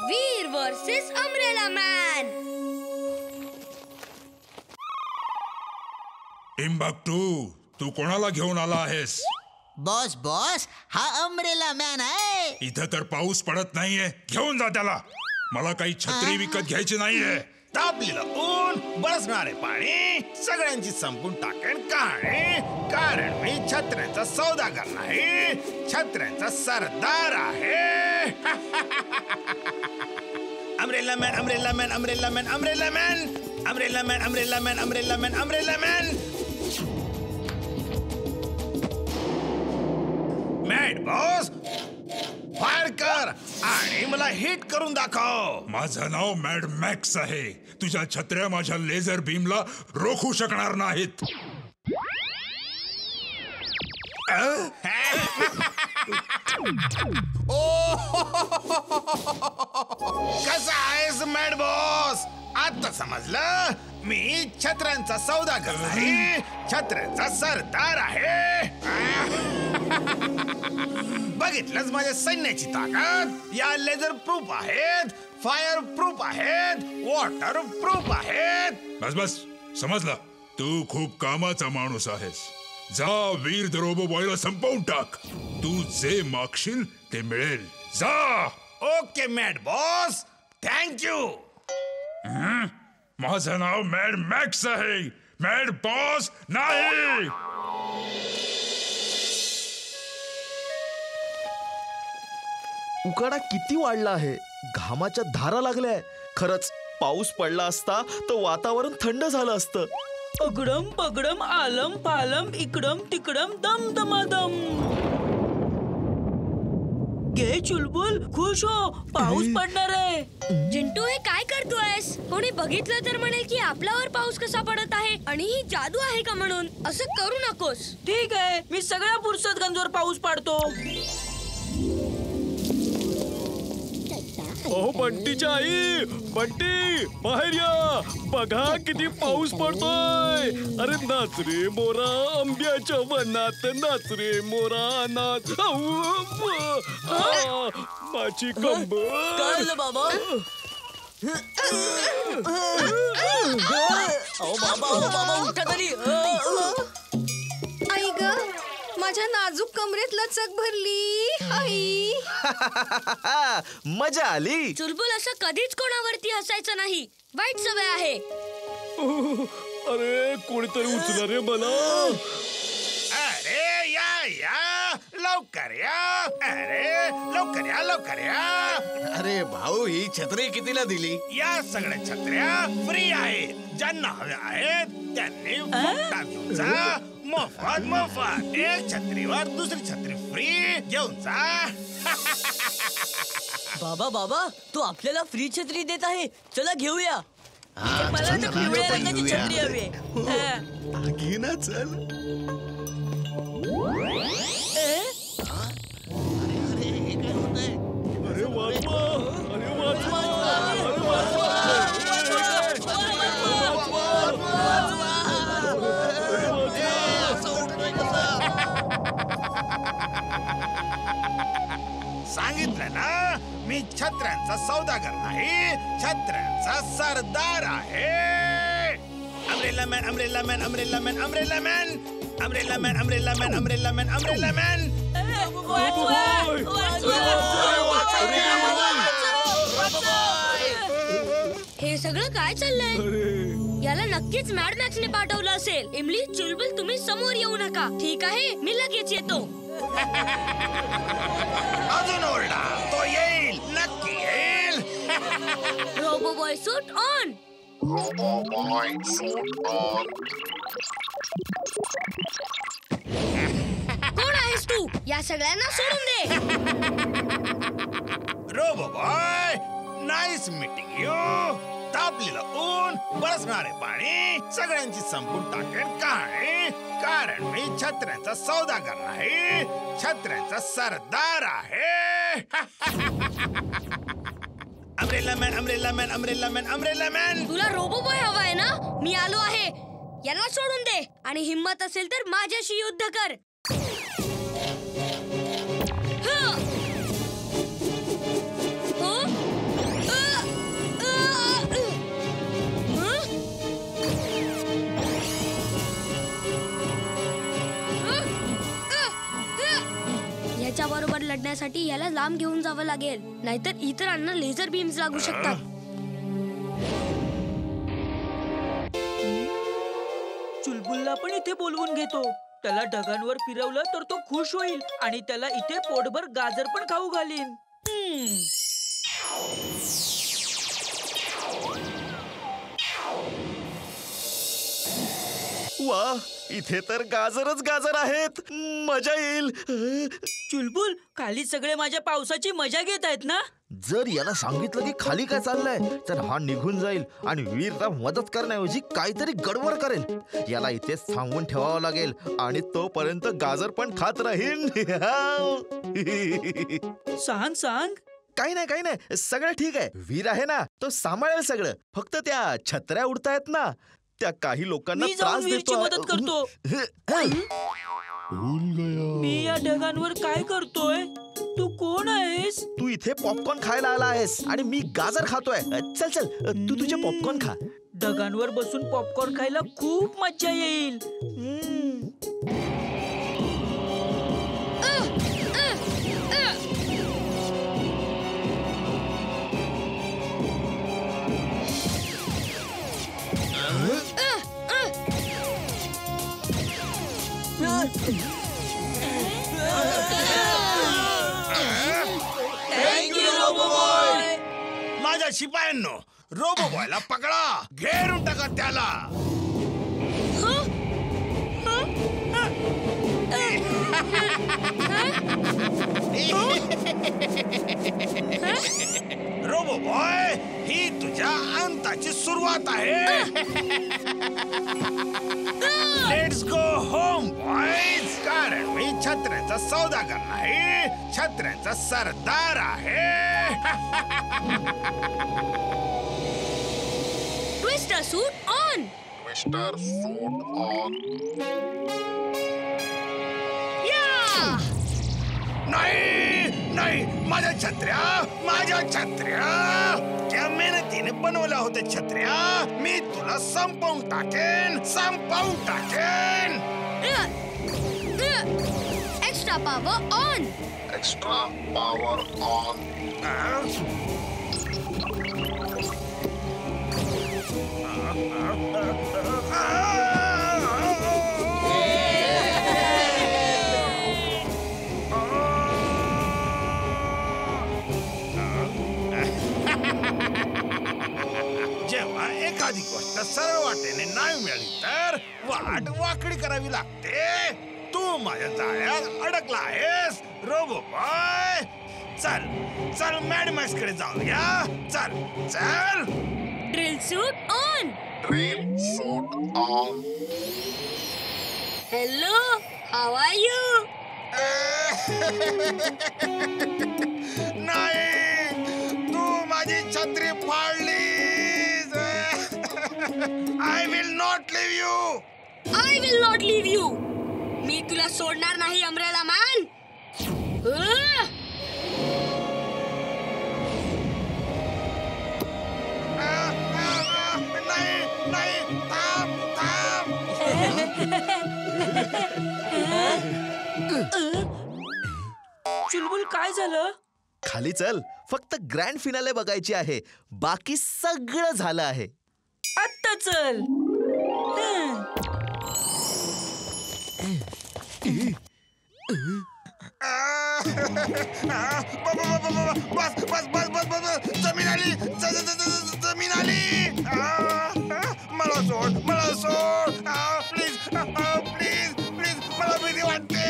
वीर versus umbrella man. Timbuktu, तू कोणाला घेऊन आला आहेस? बॉस बॉस, हा अम्ब्रेला मॅन आहे. इथं तर पाऊस पडत नाहीये, घेऊन जा त्याला. मला काही छत्री विकत घ्यायची नाहीये. तापलेलं ऊन, बरसणारे पाणी, सगळ्यांची संपून टाकेन कहाणी. कारण मी छत्र्यांचा सौदागर नाही, छत्र्यांचा सरदार आहे. Umbrella man, umbrella man, umbrella man, umbrella man, umbrella man, umbrella man, umbrella man, umbrella man. Mad boss, fire कर आणि मला हिट करून दाखव. माझं नाव मॅड मॅक्स आहे. तुझ्या छत्र्या माझ्या लेझर बीमला रोखू शकणार नाहीत. कसा आहेस मॅड बॉस? आता समजलं, मी छत्र्यांचा सौदागर नाही, छत्र्यांचा सरदार आहे. बघितलंच माझ्या सैन्याची ताकद. या लेझर प्रूफ आहेत, फायर प्रूफ आहेत, वॉटर प्रूफ आहेत. बस बस, समजलं. तू खूप कामाचा माणूस आहेस. जा, वीर द रोबोबॉयला संपवून टाक. तू जे मागशील ते मिळेल. जा. Okay mad boss, thank you. माझं नाव मॅड मॅक्स आहे, मॅड बॉस नाही. उकाडा किती वाढला आहे, घामाच्या धारा लागल्या. खरंच पाऊस पडला असता तर वातावरण थंड झालं असतं. अगडम पगडम आलम पालम इकडम तिकडम दम दमादम. घे चुलबुल, खुश हो, पाऊस पडणार आहे. चिंटू, हे काय करतोयस? कोणी बघितलं तर म्हणेल की आपल्यावर पाऊस कसा पडत आहे आणि ही जादू आहे का म्हणून. असं करू नकोस. ठीक आहे, मी सगळ्या पुरुषांवर पाऊस पाडतो. अहो बंटीच्या आई, बंटी बाहेर या. बघा किती पाऊस पडतोय. अरे नाच रे मोरा, आंब्याच्या वनात नाच रे मोरा नाच. माझी कंबर. काय झालं बाबा? अहो बाबा उठा तरी. आई ग, माझ्या नाजूक कमरेत लचक भरली. आई, मजा आली. चुलबुल, असं कधीच कोणावरती हसायचं नाही. वाईट सवय आहे. अरे कोणीतरी उचला रे मला. अरे या लवकर या. अरे लवकर या, लवकर या. अरे भाऊ, ही छत्री कितीला दिली? या सगळ्या छत्र्या फ्री आहेत. ज्यांना हव्या आहेत त्यांनी फुकटात घेऊन जा. मोफत मोफत. एक छत्रीवर दुसरी छत्री फ्री. घेऊन जा. बाबा तो आपल्याला फ्री छत्री देत आहे. चला घेऊया. मला तर पिवळ्या रंगाची छत्री हवी आहे. घे ना, चल. अरे वाचवा, अरे वाचवा, अरे वाचवा. सांगितलं ना, मी छत्र्यांचा सौदागर नाही, छत्र्यांचा सरदार आहे. Umbrella man, umbrella man, umbrella man, umbrella man, umbrella man, umbrella man, umbrella man, umbrella man. हे सगळं काय चाललंय? याला नक्कीच मॅड मॅक्सने पाठवलं असेल. इमली, चुलबुल, तुम्ही समोर येऊ नका. ठीक आहे, मी लगेच येतो. अजून ओरडा, तो येईल, नक्की येईल. रोबोबॉय सूट ऑन. Robo-Boy suit on. कोण आहेस तू? या सगळ्यांना सोडून दे. रोबोबॉय, नाईस मीटिंग यू. तापलेलं ऊन, बरसणारे पाणी, सगळ्यांची संपून टाकेन कहाणी. कारण मी छत्र्यांचा सौदागर नाही, छत्र्यांचा सरदार आहे. Umbrella man, umbrella man, umbrella man, umbrella man. तुला रोबोबॉय हवाय ना? मी आलो आहे. यांना सोडून दे आणि हिम्मत असेल तर माझ्याशी युद्ध कर. त्याच्या बरोबर लढण्यासाठी याला लांब घेऊन जावं लागेल, नाहीतर इतरांना लेझर बीम्स लागू शकतात. चुलबुलला पण इथे बोलवून घेतो. त्याला ढगांवर फिरवलं तर तो खुश होईल आणि त्याला इथे पोटभर गाजर पण खाऊ घालीन. वा, इथे तर गाजरच गाजर आहेत. मजा येईल. चुलबुल, खाली सगळे माझ्या पावसाची मजा घेत आहेत ना? जर याला सांगितलं की खाली काय चाललंय तर हा निघून जाईल आणि वीरला मदत करण्याऐवजी काहीतरी गडबड करेल. याला इथेच थांबवून ठेवावं लागेल आणि तोपर्यंत गाजर पण खात राहील. सांग सांग. काही नाही, सगळं ठीक आहे. वीर आहे ना, तो सांभाळेल सगळं. फक्त त्या छत्र्या उडतायत ना, त्या काही लोकांना मी जाऊन त्रास वीरची देतो. मदत करतो. मी या ढगांवर काय करतोय? तू कोण आहेस? तू इथे पॉपकॉर्न खायला आला आहेस आणि मी गाजर खातोय. चल तू तुझे पॉपकॉर्न खा. ढगांवर बसून पॉपकॉर्न खायला खूप मज्जा येईल. माझ्या शिपायांनो, रोबोबॉयला पकडा, घेरून टाका त्याला. रोबोबॉय, ही तुझ्या अंताची सुरुवात आहे. लेट्स गो होम बॉयज, कारण मी छत्र्याचा सौदागर नाही, छत्र्याचा सरदार आहे. Twister suit on. Twister suit on. नाही, माझ्या छत्र्या, त्या मेहनतीने बनवल्या होत्या छत्र्या मी तुला संपवून टाकेन. Extra power on. Extra power on. जेव्हा एखादी गोष्ट सरळ वाटेने नाही मिळाली तर वाट वाकडी करावी लागते. तू माझ्या जाळ्यात अडकला आहेस रोबोबॉय. चल मॅड मॅक्स कडे जाऊया. चल. Drill suit on. Drill suit on. Hello, how are you? नाही, तू माझी छत्री फाडलीस. I will not leave you. मी तुला सोडणार नाही, अम्ब्रेला मॅन. नाही, थांब. चुलबुल, काय झालं? खाली चल, फक्त ग्रँड फिनाले बघायची आहे. बाकी सगळं झालं आहे. आत्ता चल. बस. जमीन आली. मला सोड. प्लीज, मला भीती वाटते.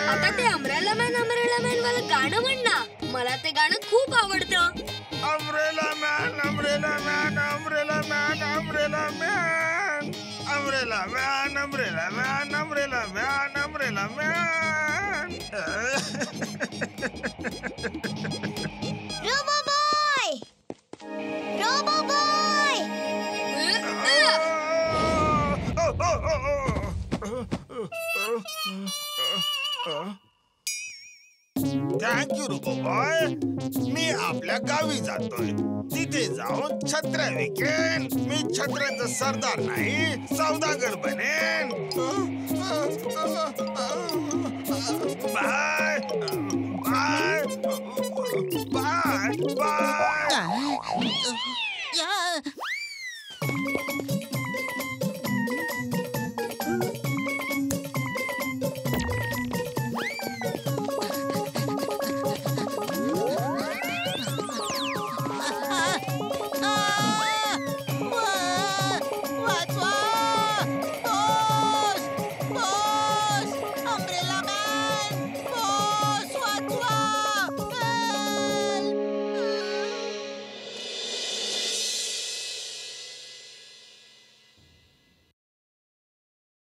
आता ते अम्ब्रेला मॅन वाला गाणं म्हण ना. मला ते गाणं खूप आवडतं. Umbrella man. थँक्यू रोबोबॉय. मी आपल्या गावी जातोय. तिथे जाऊन छत्र्या विकेन. मी छत्र्याचा सरदार नाही, सौदागर बनेन. बाय बाय बाय बाय या